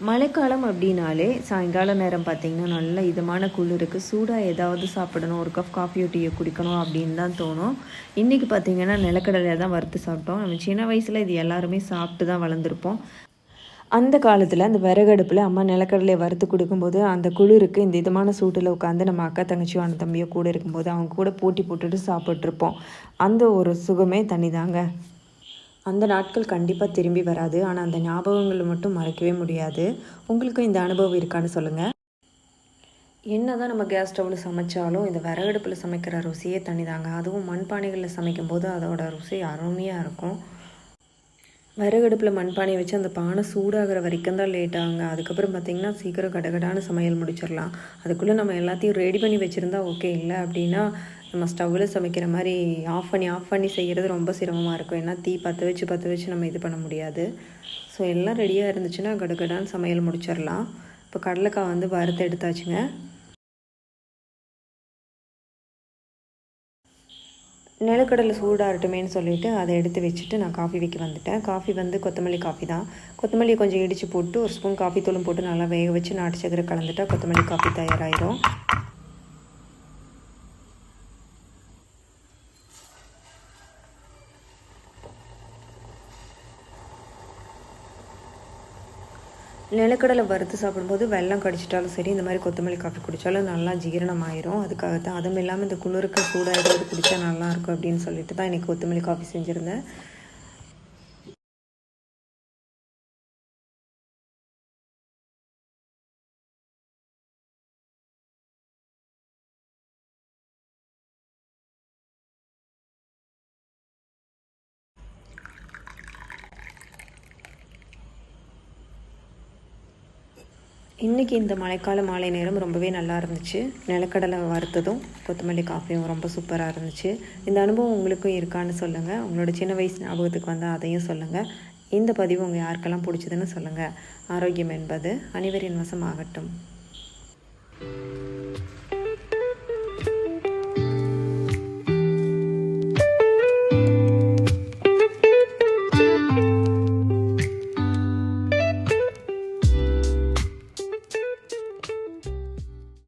மழைக்காலம் அப்படின்னாலே சாயங்கால நேரம் பார்த்திங்கன்னா நல்ல இதமான குளிருக்கு சூடாக ஏதாவது சாப்பிடணும், ஒரு கப் காஃபியோ டீயோ குடிக்கணும் அப்படின்னு தான் தோணும். இன்றைக்கி பார்த்திங்கன்னா நிலக்கடலையை தான் வறுத்து சாப்பிட்டோம். நம்ம சின்ன வயசில் இது எல்லாருமே சாப்பிட்டு தான் வளர்ந்துருப்போம். அந்த காலத்தில் அந்த விறகடுப்பில் அம்மா நிலக்கடலையை வறுத்து கொடுக்கும்போது அந்த குளிருக்கு இந்த இதமான சூட்டில் உட்காந்து நம்ம அக்கா தங்கச்சியோ அண்ணன் தம்பியோ கூட இருக்கும்போது அவங்க கூட போட்டி போட்டுட்டு சாப்பிட்ருப்போம். அந்த ஒரு சுகமே தனி தாங்க. அந்த நாட்கள் கண்டிப்பாக திரும்பி வராது. ஆனால் அந்த ஞாபகங்களை மட்டும் மறக்கவே முடியாது. உங்களுக்கும் இந்த அனுபவம் இருக்கான்னு சொல்லுங்கள். என்ன தான் நம்ம கேஸ் ஸ்டவ்வில் சமைச்சாலும் இந்த விறகடுப்பில் சமைக்கிற ருசியே தனிதாங்க. அதுவும் மண்பானைகளில் சமைக்கும்போது அதோட ருசி அருமையாக இருக்கும். விறகடுப்பில் மண்பானையை வச்சு அந்த பானை சூடாகிற வரைக்கும் தான் லேட் ஆகுங்க. அதுக்கப்புறம் பார்த்திங்கன்னா சீக்கிரம் கடகடான சமையல் முடிச்சிடலாம். அதுக்குள்ளே நம்ம எல்லாத்தையும் ரெடி பண்ணி வச்சுருந்தா ஓகே. இல்லை அப்படின்னா நம்ம ஸ்டவ்வில் சமைக்கிற மாதிரி ஆஃப் பண்ணி செய்கிறது ரொம்ப சிரமமாக இருக்கும். ஏன்னா தீ பற்ற வச்சு நம்ம இது பண்ண முடியாது. ஸோ எல்லாம் ரெடியாக இருந்துச்சுன்னா கடகடான்னு சமையல் முடிச்சிடலாம். இப்போ கடலைக்காய் வந்து வறுத்து எடுத்தாச்சுங்க. நிலக்கடலை சூடாகட்டுமேன்னு சொல்லிவிட்டு அதை எடுத்து வச்சுட்டு நான் காஃபி வைக்க வந்துட்டேன். காஃபி வந்து கொத்தமல்லி காஃபி தான். கொத்தமல்லியை கொஞ்சம் இடித்து போட்டு ஒரு ஸ்பூன் காஃபி தூளும் போட்டு நல்லா வேக வச்சு நாட்டு சக்கரை கலந்துட்டால் கொத்தமல்லி காஃபி தயாராகிடும். நிலக்கடலை வறுத்து சாப்பிடும்போது வெல்லம் கடிச்சிட்டாலும் சரி, இந்த மாதிரி கொத்தமல்லி காஃபி குடித்தாலும் நல்லா ஜீரணம் ஆயிரும். அதுக்காக தான். அதுவும் இல்லாமல் இந்த குளிருக்கு சூடாக ஏதாவது குடித்தா நல்லாயிருக்கும் அப்படின்னு சொல்லிட்டு தான் இன்றைக்கி கொத்தமல்லி காஃபி செஞ்சுருந்தேன். இன்றைக்கி இந்த மழைக்கால மாலை நேரம் ரொம்பவே நல்லா இருந்துச்சு. நிலக்கடலை வறுத்ததும் கொத்தமல்லி காஃபியும் ரொம்ப சூப்பராக இருந்துச்சு. இந்த அனுபவம் உங்களுக்கும் இருக்கான்னு சொல்லுங்கள். உங்களோட சின்ன வயசு ஞாபகத்துக்கு வந்தால் அதையும் சொல்லுங்கள். இந்த பதிவு உங்கள் யாருக்கெல்லாம் பிடிச்சதுன்னு சொல்லுங்கள். ஆரோக்கியம் என்பது அனைவரின் வசமாகட்டும்.